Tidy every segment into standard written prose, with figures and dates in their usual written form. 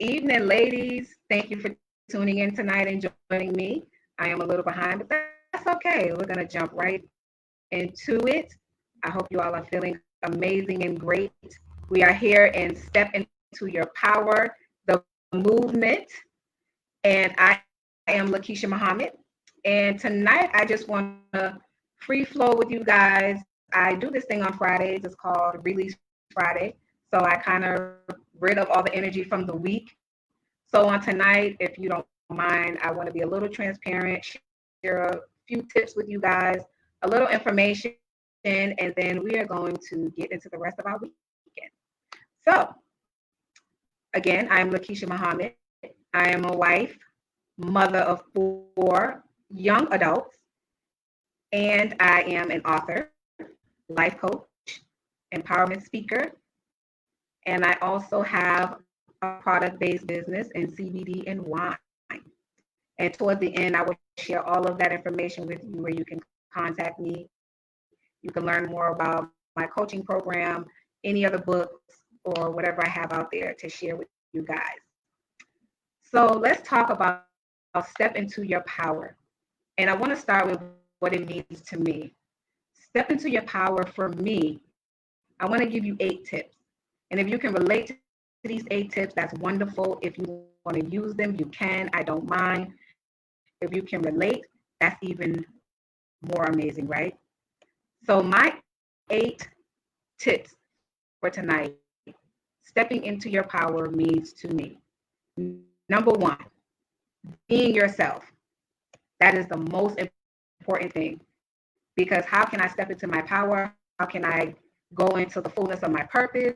evening, ladies. Thank you for tuning in tonight and joining me. I am a little behind, but that's okay. We're going to jump right into it. I hope you all are feeling amazing and great. We are here and step into your power, the movement. And I am LaKeisha Muhammad. And tonight, I just want to free flow with you guys. I do this thing on Fridays. It's called Release Friday. So I kind of rid of all the energy from the week. So on tonight, if you don't mind, I want to be a little transparent, share a few tips with you guys, a little information, and then we are going to get into the rest of our weekend. So again, I'm LaKeisha Muhammad. I am a wife, mother of 4 young adults, and I am an author, life coach, empowerment speaker, and I also have a product-based business in CBD and wine. And toward the end, I will share all of that information with you where you can contact me. You can learn more about my coaching program, any other books, or whatever I have out there to share with you guys. So let's talk about step into your power. And I want to start with what it means to me. Step into your power for me. I want to give you 8 tips. And if you can relate to these 8 tips, that's wonderful. If you want to use them, you can. I don't mind. If you can relate, that's even more amazing, right? So my 8 tips for tonight, stepping into your power means to me. Number 1, being yourself. That is the most important thing. Because how can I step into my power? How can I go into the fullness of my purpose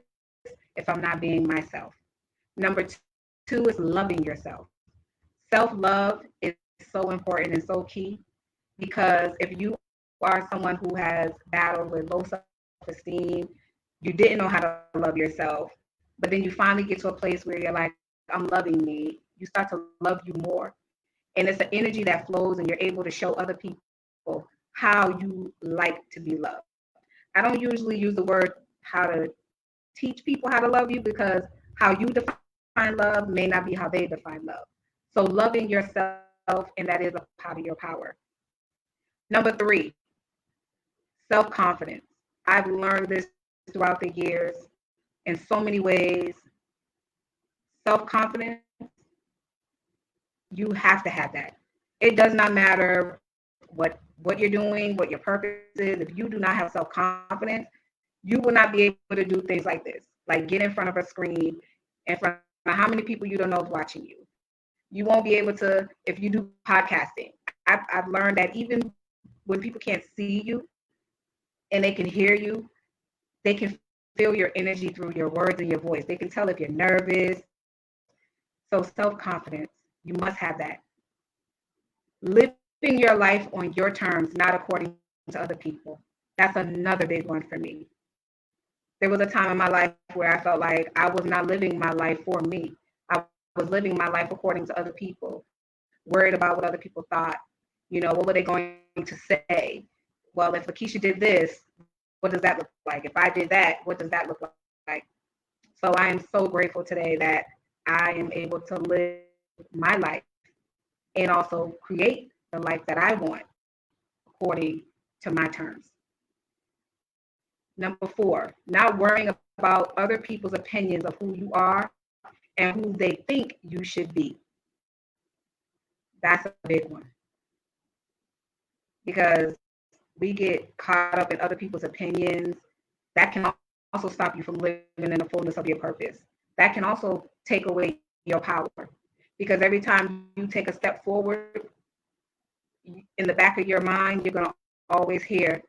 if I'm not being myself? Number 2 is loving yourself. Self-love is so important and so key, because if you are someone who has battled with low self-esteem, you didn't know how to love yourself, but then you finally get to a place where you're like, I'm loving me. You start to love you more. And it's an energy that flows and you're able to show other people how you like to be loved. I don't usually use the word how to teach people how to love you, because how you define love may not be how they define love. So loving yourself, and that is a part of your power. Number 3, self-confidence. I've learned this throughout the years in so many ways. Self-confidence, you have to have that. It does not matter what you're doing, what your purpose is. If you do not have self-confidence, you will not be able to do things like this, like get in front of a screen in front of how many people you don't know is watching you. You won't be able to, if you do podcasting. I've learned that even when people can't see you and they can hear you, they can feel your energy through your words and your voice. They can tell if you're nervous. So self-confidence, you must have that. Living your life on your terms, not according to other people. That's another big one for me. There was a time in my life where I felt like I was not living my life for me. I was living my life according to other people, worried about what other people thought. You know, what were they going to say? Well, if LaKeisha did this, what does that look like? If I did that, what does that look like? So I am so grateful today that I am able to live my life and also create the life that I want according to my terms. Number 4, not worrying about other people's opinions of who you are and who they think you should be. That's a big one, because we get caught up in other people's opinions. That can also stop you from living in the fullness of your purpose. That can also take away your power, because every time you take a step forward, in the back of your mind, you're going to always hear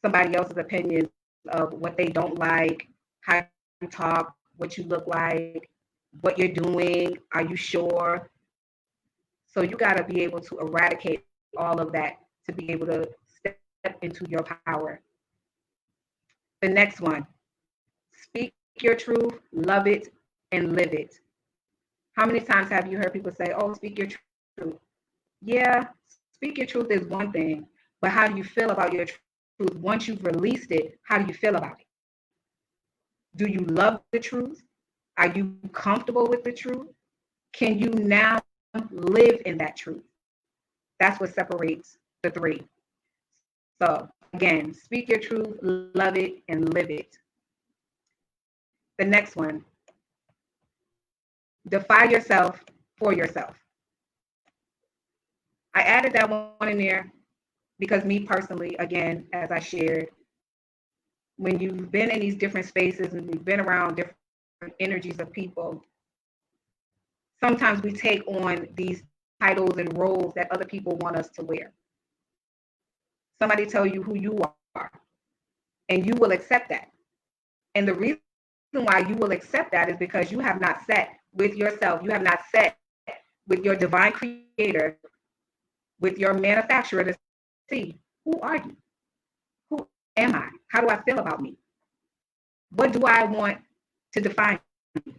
somebody else's opinions of what they don't like, how you talk, what you look like, what you're doing, are you sure? So you got to be able to eradicate all of that to be able to step into your power. The next one, speak your truth, love it, and live it. How many times have you heard people say, oh, speak your truth? Yeah, speak your truth is one thing, but how do you feel about your truth? Once you've released it, how do you feel about it? Do you love the truth? Are you comfortable with the truth? Can you now live in that truth? That's what separates the three. So again, speak your truth, love it, and live it. The next one, defy yourself for yourself. I added that one in there because me personally, again, as I shared, when you've been in these different spaces and you've been around different energies of people, sometimes we take on these titles and roles that other people want us to wear. Somebody tell you who you are, and you will accept that. And the reason why you will accept that is because you have not sat with yourself. You have not sat with your divine creator, with your manufacturer to see, who are you? Who am I? How do I feel about me? What do I want to define me?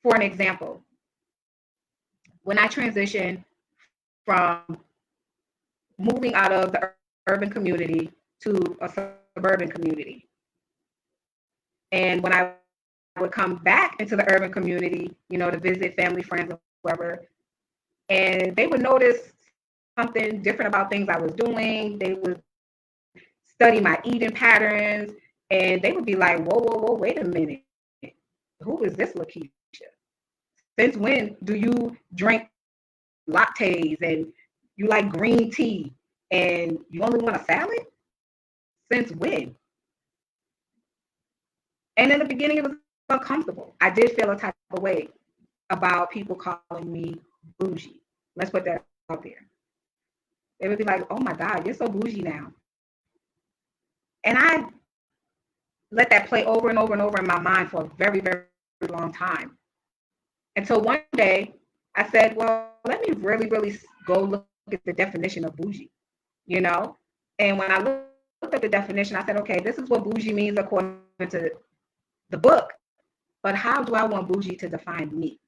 For an example, when I transitioned from moving out of the urban community to a suburban community, and when I would come back into the urban community, to visit family, friends, or whoever, and they would notice something different about things I was doing. They would study my eating patterns, and they would be like, whoa, whoa, whoa, wait a minute. Who is this LaKeisha? Since when do you drink lattes and you like green tea and you only want a salad? Since when? And in the beginning, it was uncomfortable. I did feel a type of way about people calling me bougie. Let's put that out there. They would be like, oh my God, you're so bougie now. And I let that play over and over and over in my mind for a very, very long time. Until one day I said, well, let me really, really go look at the definition of bougie, And when I looked at the definition, I said, okay, this is what bougie means according to the book, but how do I want bougie to define me?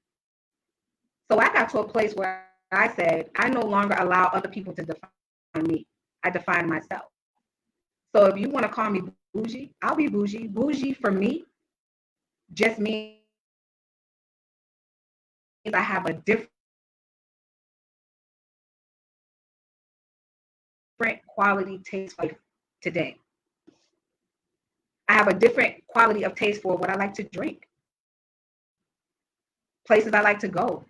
So I got to a place where I said, I no longer allow other people to define me. I define myself. So if you want to call me bougie, I'll be bougie. Bougie for me just means I have a different quality taste for today. I have a different quality of taste for what I like to drink, places I like to go,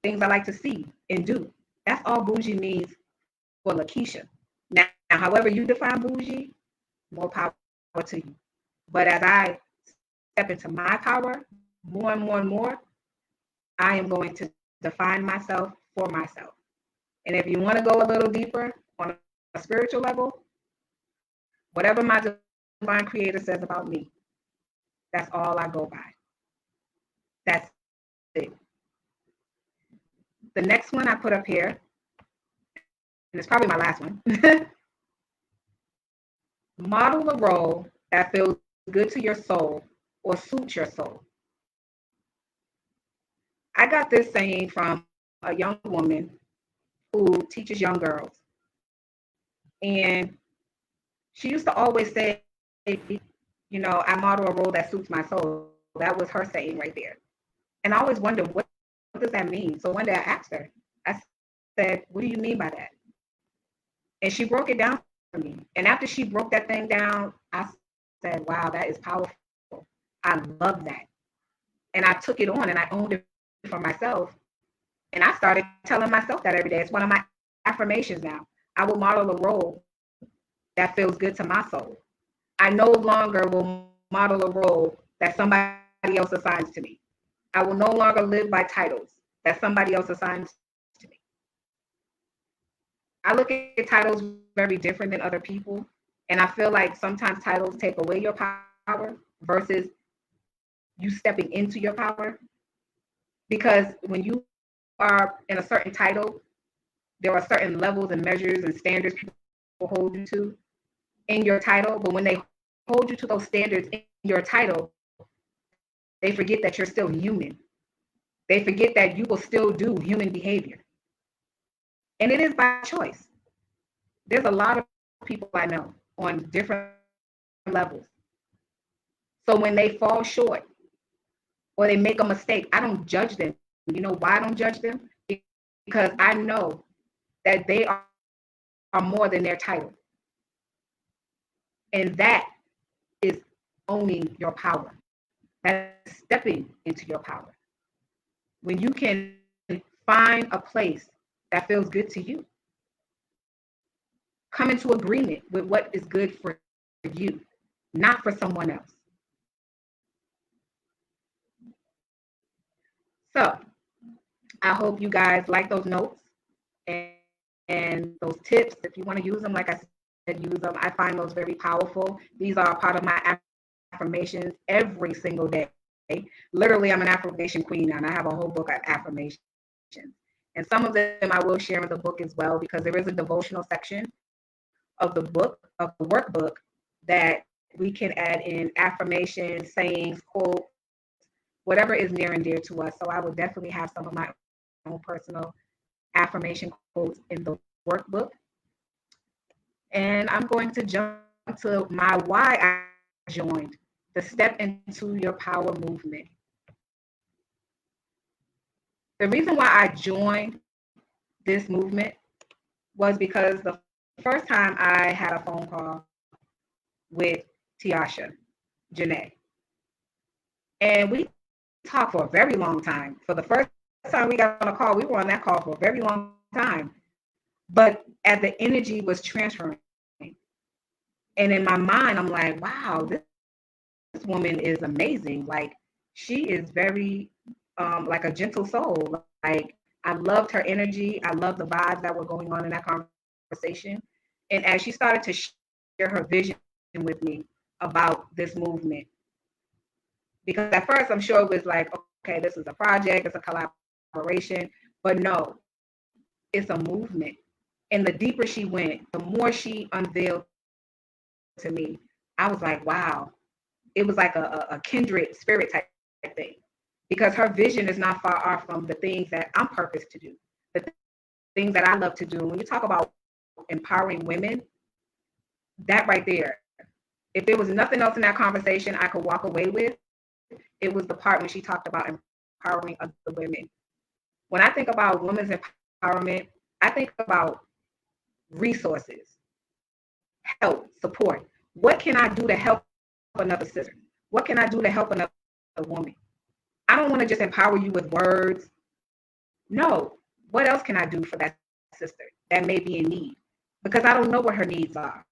things I like to see and do. That's all bougie means for LaKeisha. Now, however you define bougie, more power to you. But as I step into my power more and more and more, I am going to define myself for myself. And if you want to go a little deeper on a spiritual level, whatever my divine creator says about me, that's all I go by. That's it. The next one I put up here, and it's probably my last one. Model a role that feels good to your soul or suits your soul. I got this saying from a young woman who teaches young girls. And she used to always say, I model a role that suits my soul. That was her saying right there. And I always wondered, what does that mean? So one day I asked her, I said, what do you mean by that? And she broke it down for me. And after she broke that thing down, I said, wow, that is powerful. I love that. And I took it on and I owned it for myself. And I started telling myself that every day. It's one of my affirmations now. I will model a role that feels good to my soul. I no longer will model a role that somebody else assigns to me. I will no longer live by titles that somebody else assigns to me. I look at titles very different than other people. And I feel like sometimes titles take away your power versus you stepping into your power. Because when you are in a certain title, there are certain levels and measures and standards people hold you to in your title. But when they hold you to those standards in your title, they forget that you're still human. They forget that you will still do human behavior. And it is by choice. There's a lot of people I know on different levels. So when they fall short or they make a mistake, I don't judge them You know why I don't judge them? Because I know that they are more than their title. And that is owning your power. That's stepping into your power. When you can find a place that feels good to you, come into agreement with what is good for you, not for someone else. So I hope you guys like those notes and, and those tips. If you want to use them, like I said, use them. I find those very powerful. These are part of my affirmations every single day. Literally, I'm an affirmation queen and I have a whole book of affirmations. And some of them I will share in the book as well, because there is a devotional section of the book, of the workbook, that we can add in affirmations, sayings, quotes, whatever is near and dear to us. So I will definitely have some of my own personal affirmation quotes in the workbook. And I'm going to jump to my why I joined the Step into Your Power movement. The reason why I joined this movement was because the first time I had a phone call with Tiasha Janae, and we talked for a very long time. For the first time we got on a call, we were on that call for a very long time. But as the energy was transferring, and in my mind, I'm like, wow, this woman is amazing. Like, she is very like a gentle soul. Like, I loved her energy. I loved the vibes that were going on in that conversation. And as she started to share her vision with me about this movement, because at first I'm sure it was like, okay, this is a project, it's a collaboration, but no, it's a movement. And the deeper she went, the more she unveiled to me, I was like, wow, it was like a kindred spirit type thing, because her vision is not far off from the things that I'm purposed to do, the things that I love to do. When you talk about empowering women, that right there, if there was nothing else in that conversation I could walk away with, it was the part when she talked about empowering other women. When I think about women's empowerment, I think about resources, help, support. What can I do to help another sister? What can I do to help another woman? I don't want to just empower you with words. No. What else can I do for that sister that may be in need? Because I don't know what her needs are.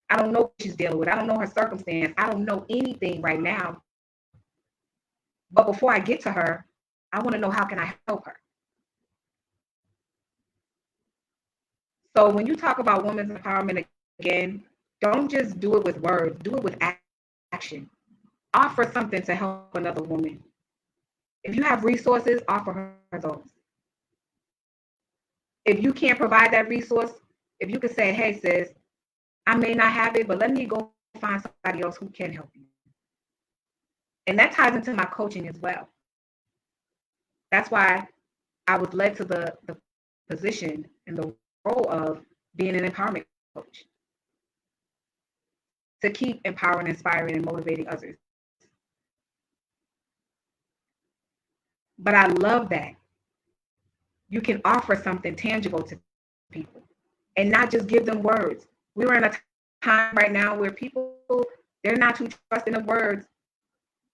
I don't know what she's dealing with. I don't know her circumstance. I don't know anything right now. But before I get to her, I want to know, how can I help her? So when you talk about women's empowerment, again, don't just do it with words, do it with action. Offer something to help another woman. If you have resources, offer her those. If you can't provide that resource, if you could say, hey, sis, I may not have it, but let me go find somebody else who can help you. And that ties into my coaching as well. That's why I was led to the position and the role of being an empowerment coach, to keep empowering, inspiring, and motivating others. But I love that you can offer something tangible to people and not just give them words. We're in a time right now where people, they're not too trusting of words,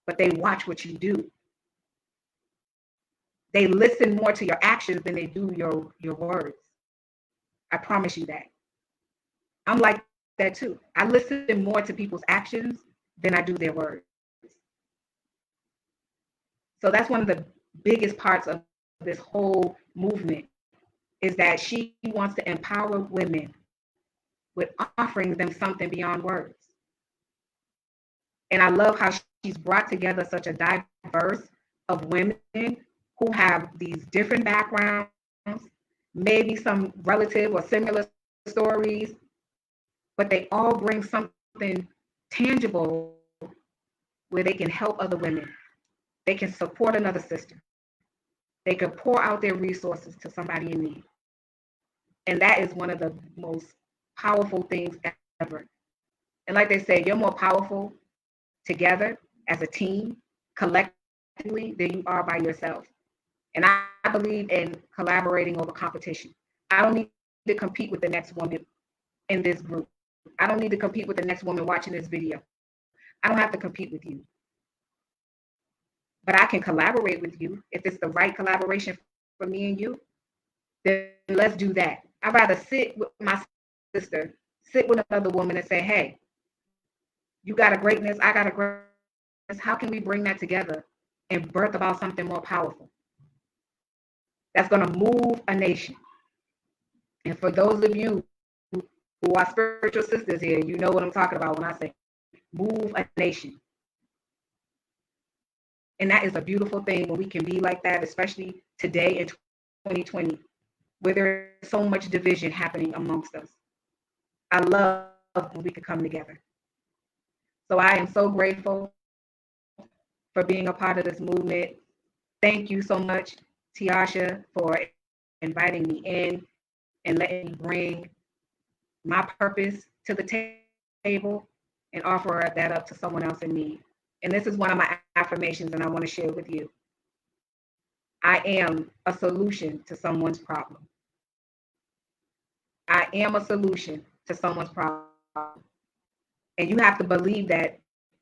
but they watch what you do. They listen more to your actions than they do your words. I promise you that. I'm like that too. I listen more to people's actions than I do their words. So that's one of the biggest parts of this whole movement, is that she wants to empower women with offering them something beyond words. And I love how she's brought together such a diverse of women who have these different backgrounds, maybe some relative or similar stories, but they all bring something tangible where they can help other women. They can support another sister. They can pour out their resources to somebody in need. And that is one of the most powerful things ever. And like they say, you're more powerful together as a team, collectively, than you are by yourself. And I believe in collaborating over competition. I don't need to compete with the next woman in this group. I don't need to compete with the next woman watching this video. I don't have to compete with you. But I can collaborate with you if it's the right collaboration for me and you. Then let's do that. I'd rather sit with my sister, sit with another woman and say, hey, you got a greatness, I got a greatness. How can we bring that together and birth about something more powerful that's going to move a nation? And for those of you who are spiritual sisters here, you know what I'm talking about when I say move a nation. And that is a beautiful thing when we can be like that, especially today in 2020, where there's so much division happening amongst us. I love when we can come together. So I am so grateful for being a part of this movement. Thank you so much, Tiasha, for inviting me in and letting me bring my purpose to the table and offer that up to someone else in need. And this is one of my affirmations, and I want to share it with you. I am a solution to someone's problem. I am a solution to someone's problem. And you have to believe that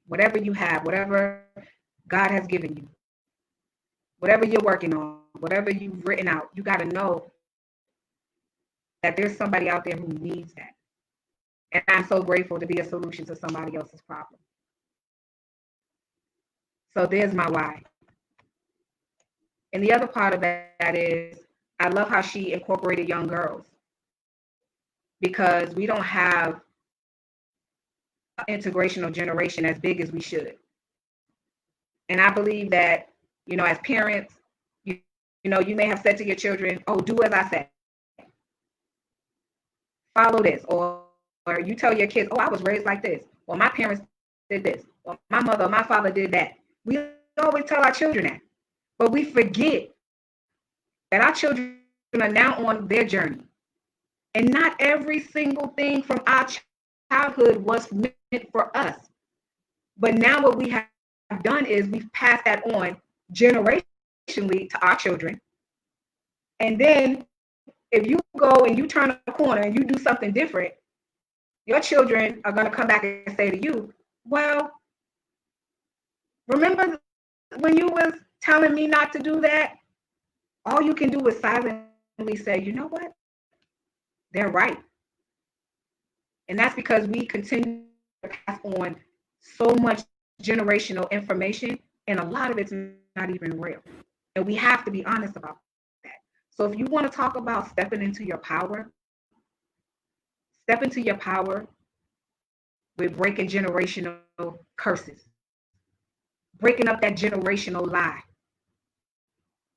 whatever you have, whatever God has given you, whatever you're working on, whatever you've written out, you got to know that there's somebody out there who needs that. And I'm so grateful to be a solution to somebody else's problem. So there's my why. And the other part of that is I love how she incorporated young girls because we don't have an intergenerational generation as big as we should. And I believe that, as parents, you may have said to your children, oh, do as I say, follow this. Or you tell your kids, oh, I was raised like this. Or my parents did this. Or my mother or my father did that. We always tell our children that. But we forget that our children are now on their journey. And not every single thing from our childhood was meant for us. But now what we have done is we've passed that on generationally to our children. And then if you go and you turn a corner and you do something different, your children are going to come back and say to you, well, remember when you was telling me not to do that? All you can do is silently say, you know what? They're right. And that's because we continue to pass on so much generational information, and a lot of it's not even real. And we have to be honest about that. So if you want to talk about stepping into your power with breaking generational curses, breaking up that generational lie.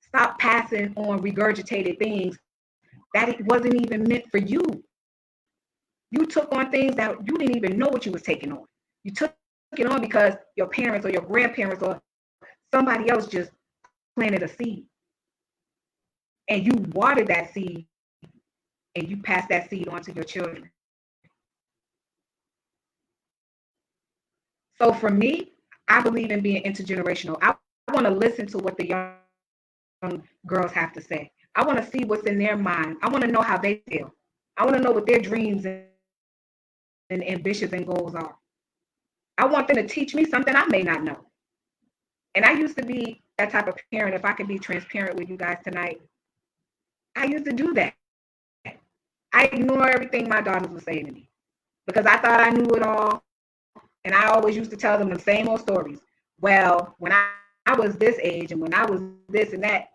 Stop passing on regurgitated things that it wasn't even meant for you. You took on things that you didn't even know what you was taking on. You took it on because your parents or your grandparents or somebody else just planted a seed. And you watered that seed and you passed that seed on to your children. So for me, I believe in being intergenerational. I want to listen to what the young girls have to say. I want to see what's in their mind. I want to know how they feel. I want to know what their dreams and ambitions and goals are. I want them to teach me something I may not know. And I used to be that type of parent, if I could be transparent with you guys tonight. I used to do that. I ignore everything my daughters were saying to me because I thought I knew it all. And I always used to tell them the same old stories. Well, when I was this age and when I was this and that,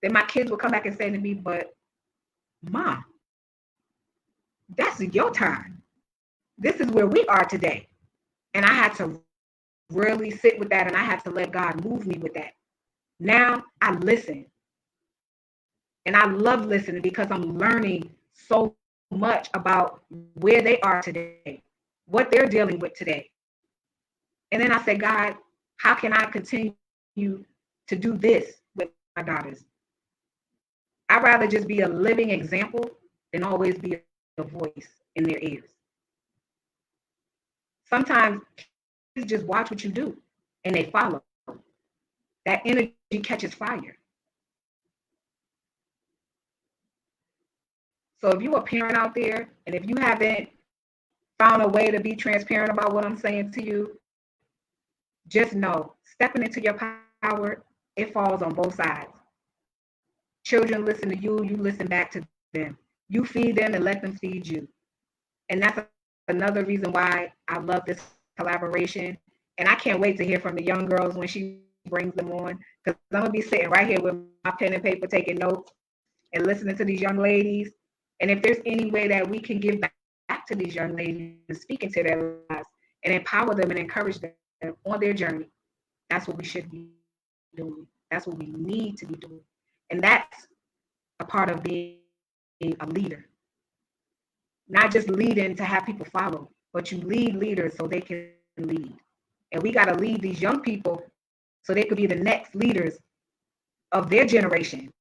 then my kids would come back and say to me, but Mom, that's your time. This is where we are today. And I had to really sit with that and I had to let God move me with that. Now I listen. And I love listening because I'm learning so much about where they are today, what they're dealing with today. And then I say, God, how can I continue to do this with my daughters? I'd rather just be a living example than always be a voice in their ears. Sometimes kids just watch what you do and they follow. That energy catches fire. So if you're a parent out there, and if you haven't found a way to be transparent about what I'm saying to you, just know stepping into your power, it falls on both sides. Children listen to you, you listen back to them. You feed them and let them feed you. And that's another reason why I love this collaboration. And I can't wait to hear from the young girls when she brings them on, because I'm going to be sitting right here with my pen and paper taking notes and listening to these young ladies. And if there's any way that we can give back to these young ladies and speak into their lives and empower them and encourage them on their journey, that's what we should be doing. That's what we need to be doing. And that's a part of being a leader. Not just leading to have people follow, but you lead leaders so they can lead. And we got to lead these young people so they could be the next leaders of their generation.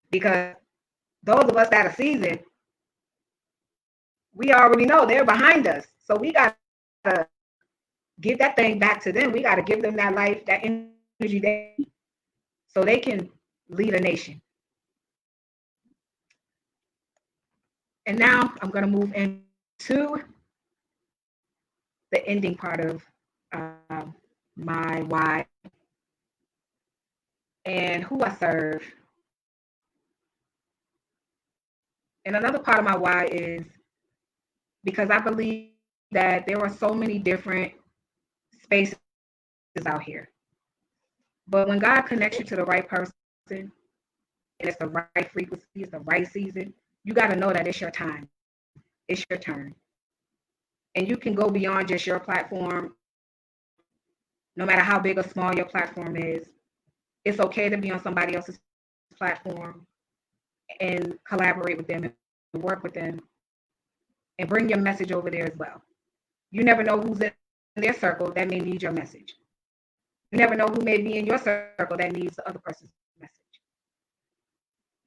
Because those of us that are seasoned, we already know they're behind us. So we got to give that thing back to them. We got to give them that life, that energy, so they can lead a nation. And now I'm going to move into the ending part of my why and who I serve. And another part of my why is because I believe that there are so many different spaces out here. But when God connects you to the right person and it's the right frequency, it's the right season, you got to know that it's your time. It's your turn. And you can go beyond just your platform, no matter how big or small your platform is. It's okay to be on somebody else's platform and collaborate with them and work with them and bring your message over there as well. You never know who's in their circle that may need your message. You never know who may be in your circle that needs the other person's message.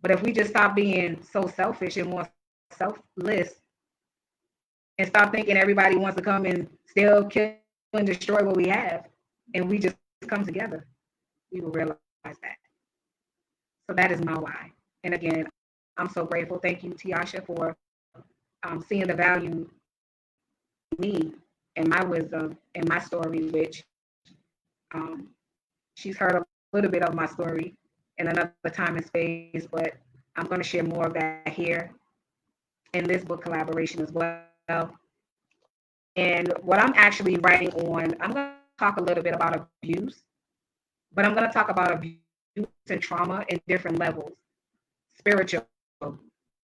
But if we just stop being so selfish and more selfless and stop thinking everybody wants to come and still kill and destroy what we have, and we just come together, we will realize that. So that is my why. And again, I'm so grateful. Thank you, Tiasha, for seeing the value in me and my wisdom and my story, which she's heard a little bit of my story in another time and space, but I'm going to share more of that here in this book collaboration as well. And what I'm actually writing on, I'm going to talk a little bit about abuse, but I'm going to talk about abuse and trauma in different levels: spiritual,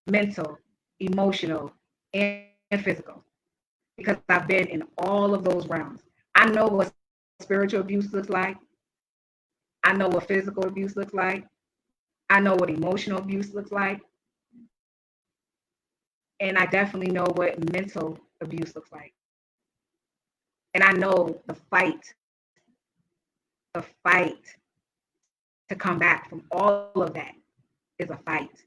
mental, emotional, and physical, because I've been in all of those realms. I know what spiritual abuse looks like. I know what physical abuse looks like. I know what emotional abuse looks like. And I definitely know what mental abuse looks like. And I know the fight to come back from all of that is a fight.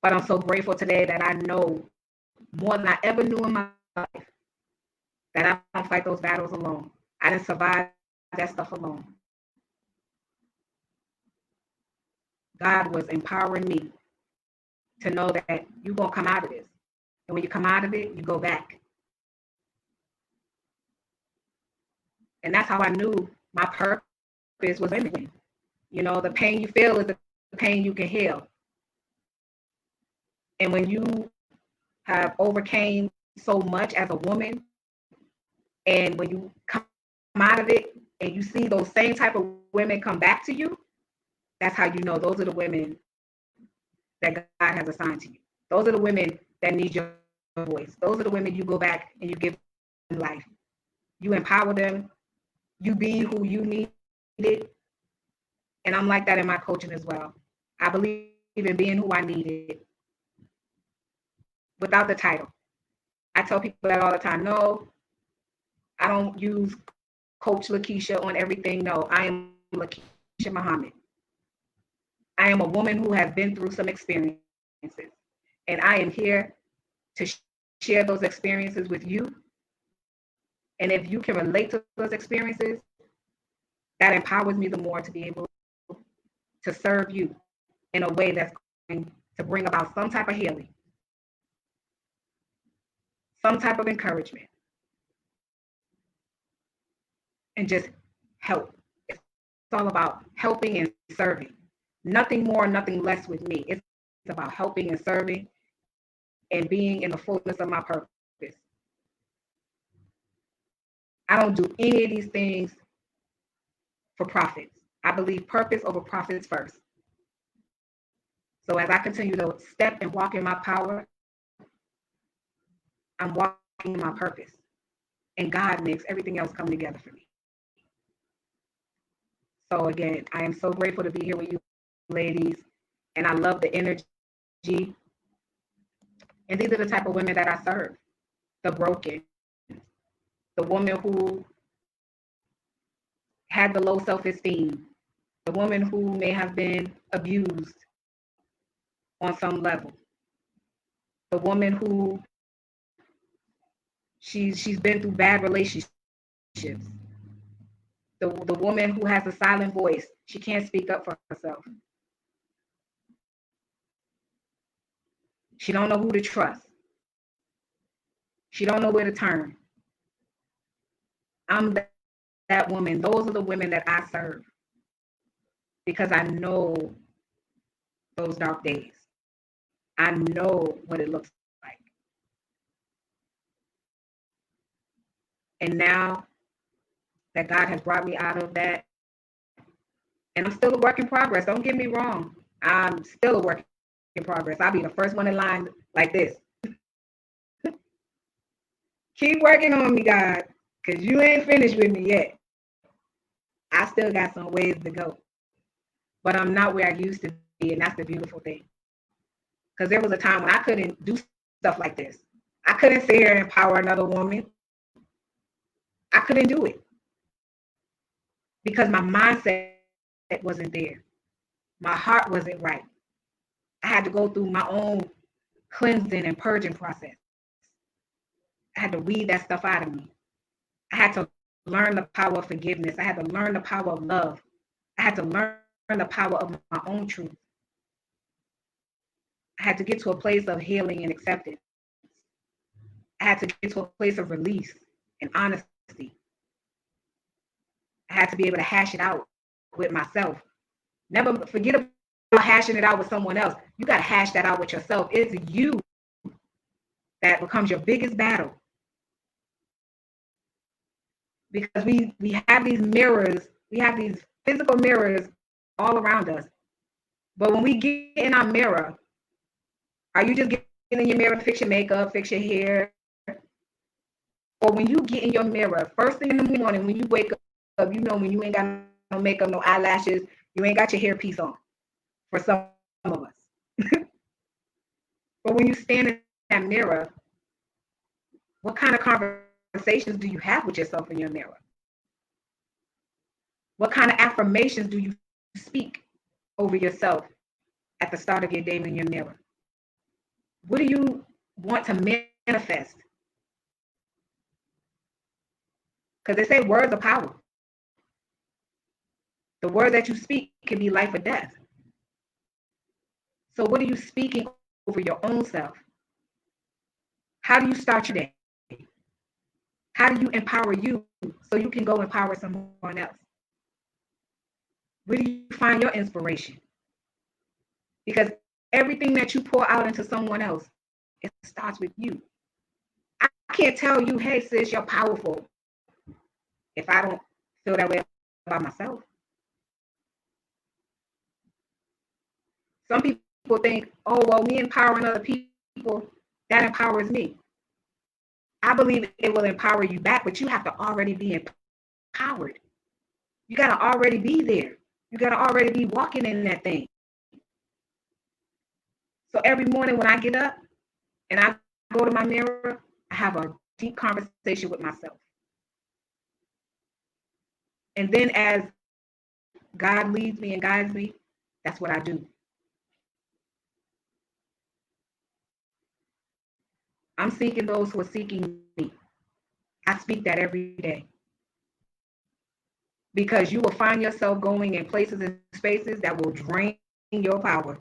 But I'm so grateful today that I know more than I ever knew in my life that I don't fight those battles alone. I didn't survive that stuff alone. God was empowering me to know that you're going to come out of this. And when you come out of it, you go back. And that's how I knew my purpose was women. You know, the pain you feel is the pain you can heal. And when you have overcame so much as a woman, and when you come out of it and you see those same type of women come back to you, that's how you know those are the women that God has assigned to you. Those are the women that need your voice. Those are the women you go back and you give them life. You empower them. You be who you needed. And I'm like that in my coaching as well. I believe in being who I needed without the title. I tell people that all the time. No, I don't use Coach LaKeisha on everything. No, I am LaKeisha Muhammad. I am a woman who has been through some experiences. And I am here to share those experiences with you. And if you can relate to those experiences, that empowers me the more to be able to serve you in a way that's going to bring about some type of healing, some type of encouragement, and just help. It's all about helping and serving. Nothing more, nothing less with me. It's about helping and serving and being in the fullness of my purpose. I don't do any of these things for profits. I believe purpose over profits first. So as I continue to step and walk in my power, I'm walking in my purpose. And God makes everything else come together for me. So again, I am so grateful to be here with you ladies. And I love the energy. And these are the type of women that I serve. The broken. The woman who had the low self-esteem. The woman who may have been abused on some level. The woman who she's been through bad relationships. The woman who has a silent voice. She can't speak up for herself. She don't know who to trust. She don't know where to turn. I'm that woman. Those are the women that I serve because I know those dark days. I know what it looks like. And now that God has brought me out of that, and I'm still a work in progress. Don't get me wrong. I'm still a work in progress. I'll be the first one in line like this. Keep working on me, God, because you ain't finished with me yet. I still got some ways to go. But I'm not where I used to be, and that's the beautiful thing. Because there was a time when I couldn't do stuff like this. I couldn't sit here and empower another woman. I couldn't do it. Because my mindset wasn't there. My heart wasn't right. I had to go through my own cleansing and purging process. I had to weed that stuff out of me. I had to learn the power of forgiveness. I had to learn the power of love. I had to learn the power of my own truth. I had to get to a place of healing and acceptance. I had to get to a place of release and honesty. I had to be able to hash it out with myself. Never forget about hashing it out with someone else. You got to hash that out with yourself. It's you that becomes your biggest battle. Because we have these mirrors, we have these physical mirrors all around us. But when we get in our mirror, are you just getting in your mirror to fix your makeup, fix your hair? Or when you get in your mirror, first thing in the morning, when you wake up, you know when you ain't got no makeup, no eyelashes, you ain't got your hairpiece on, for some of us. But when you stand in that mirror, what kind of conversations do you have with yourself in your mirror? What kind of affirmations do you speak over yourself at the start of your day in your mirror? What do you want to manifest? Because they say words are power. The word that you speak can be life or death. So what are you speaking over your own self? How do you start your day? How do you empower you so you can go empower someone else? Where do you find your inspiration? Because everything that you pour out into someone else, it starts with you. I can't tell you, hey, sis, you're powerful, if I don't feel that way about myself. Some people think, oh, well, me empowering other people, that empowers me. I believe it will empower you back, but you have to already be empowered. You got to already be there. You got to already be walking in that thing. So every morning when I get up and I go to my mirror, I have a deep conversation with myself. And then as God leads me and guides me, that's what I do. I'm seeking those who are seeking me. I speak that every day. Because you will find yourself going in places and spaces that will drain your power.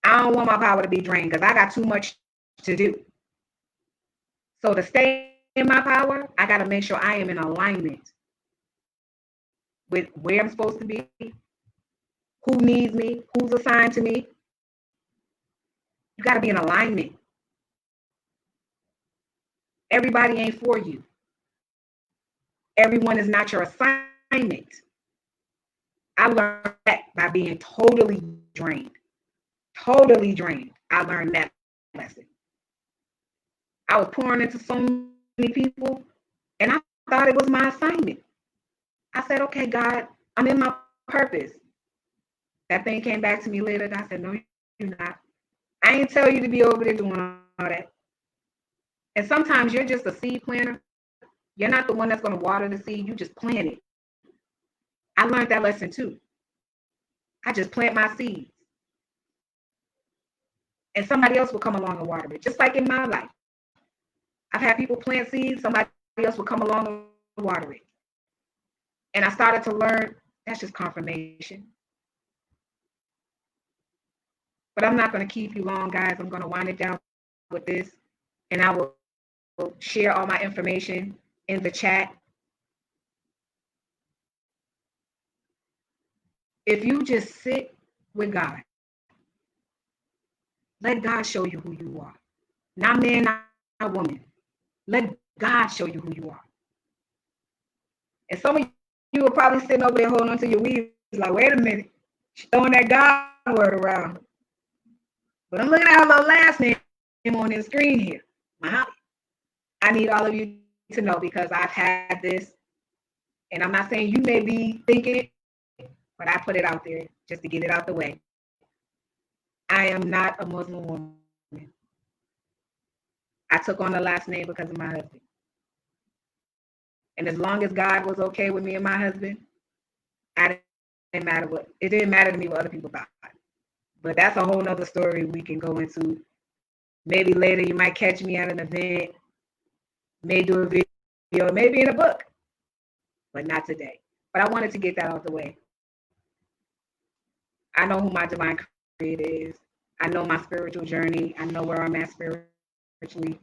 I don't want my power to be drained because I got too much to do. So to stay in my power, I got to make sure I am in alignment with where I'm supposed to be, who needs me, who's assigned to me. You got to be in alignment. Everybody ain't for you. Everyone is not your assignment. I learned that by being totally drained. Totally drained. I learned that lesson. I was pouring into so many people, and I thought it was my assignment. I said, okay, God, I'm in my purpose. That thing came back to me later. God said, no, you're not. I ain't tell you to be over there doing all that. And sometimes you're just a seed planter. You're not the one that's going to water the seed. You just plant it. I learned that lesson too. I just plant my seeds. And somebody else will come along and water it. Just like in my life. I've had people plant seeds. Somebody else will come along and water it. And I started to learn that's just confirmation. But I'm not going to keep you long, guys. I'm going to wind it down with this. And I will share all my information in the chat. If you just sit with God, let God show you who you are. Not man, not woman. Let God show you who you are. And some of you are probably sitting over there holding on to your weeds like, wait a minute, she's throwing that God word around. But I'm looking at her little last name on the screen here. Wow. I need all of you to know because I've had this, and I'm not saying you may be thinking it, but I put it out there just to get it out the way. I am not a Muslim woman. I took on the last name because of my husband. And as long as God was okay with me and my husband, it didn't matter to me what other people thought. But that's a whole nother story we can go into. Maybe later you might catch me at an event, may do a video, maybe in a book, but not today. But I wanted to get that out the way. I know who my divine creator is. I know my spiritual journey. I know where I'm at spiritually.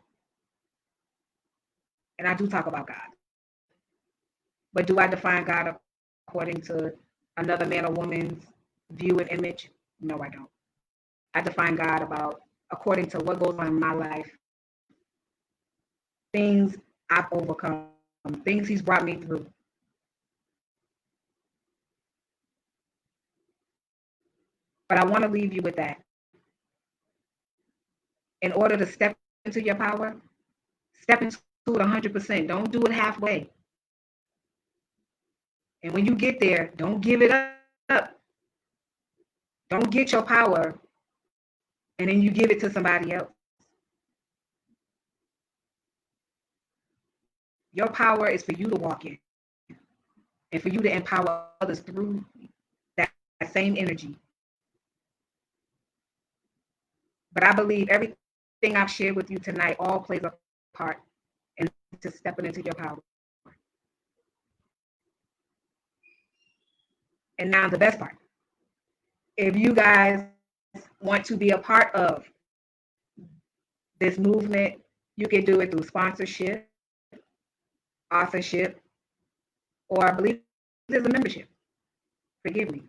And I do talk about God. But do I define God according to another man or woman's view and image? No, I don't. I define God according to what goes on in my life, things I've overcome, things He's brought me through. But I want to leave you with that. In order to step into your power, step into it 100%. Don't do it halfway. And when you get there, don't give it up. Don't get your power and then you give it to somebody else. Your power is for you to walk in and for you to empower others through that same energy. But I believe everything I've shared with you tonight all plays a part into stepping into your power. And now the best part. If you guys want to be a part of this movement, you can do it through sponsorship, authorship, or I believe there's a membership. Forgive me.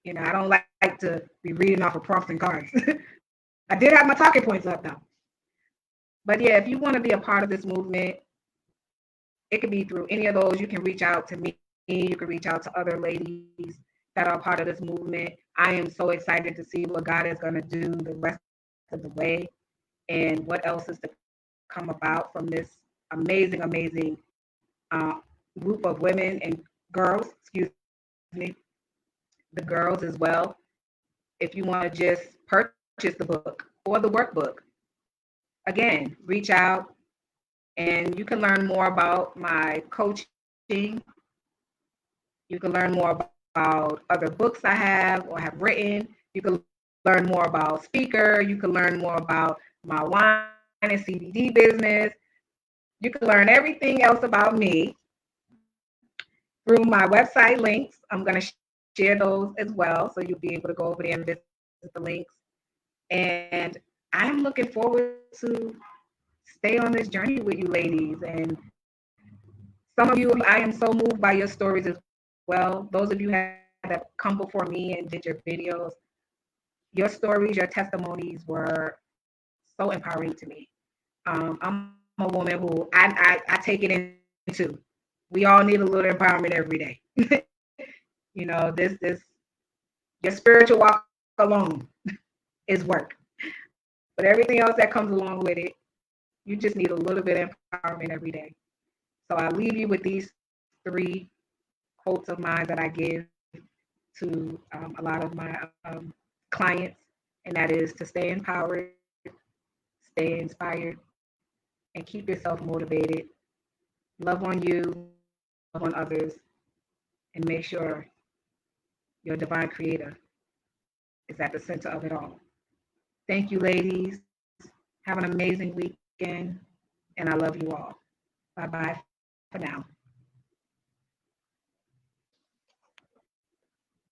You know, I don't like to be reading off of prompts and cards. I did have my talking points up though. But yeah, if you want to be a part of this movement, it could be through any of those. You can reach out to me. You can reach out to other ladies that are part of this movement. I am so excited to see what God is going to do the rest of the way and what else is to come about from this amazing, amazing group of women and girls, excuse me, the girls as well. If you want to just purchase the book or the workbook, again, reach out and you can learn more about my coaching. You can learn more about other books I have or have written. You can learn more about speaker. You can learn more about my wine and CBD business. You can learn everything else about me through my website links. I'm going to share those as well, so you'll be able to go over there and visit the links. And I'm looking forward to stay on this journey with you ladies. And some of you, I am so moved by your stories as well. Those of you that come before me and did your videos, your stories, your testimonies were so empowering to me. I'm a woman who I take it into. We all need a little empowerment every day. You know, this your spiritual walk alone is work. But everything else that comes along with it, you just need a little bit of empowerment every day. So I leave you with these three quotes of mine that I give to a lot of my clients, and that is to stay empowered, stay inspired, and keep yourself motivated. Love on you, love on others, and make sure your divine creator is at the center of it all. Thank you, ladies. Have an amazing weekend, and I love you all. Bye bye for now.